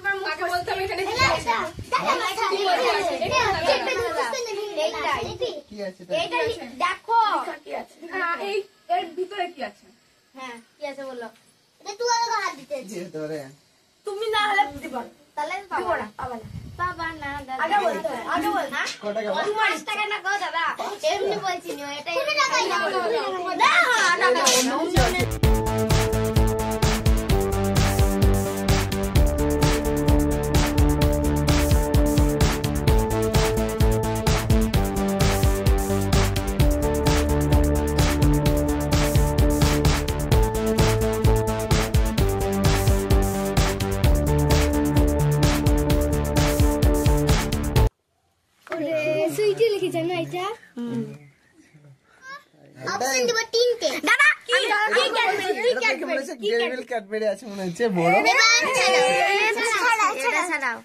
তোমার মুখে বলতে হবে এখানে দেখো কি আছে এই এর ভিতরে কি আছে হ্যাঁ কি আছে বলো এটা তুই হাত দিতে তুমি না হলে দিতে পারো তাহলে পাবো না বাবা না দাদা আগে বল না তুমি 5 টাকা না গো দাদা এমনি বলছি নি এটা তুমি টাকাই না সুইটি লিখেছেন না এটা অপশন দিব তিনটে দাদা কি ক্যাডবেরি আছে মনে হচ্ছে বড় ছাড়াও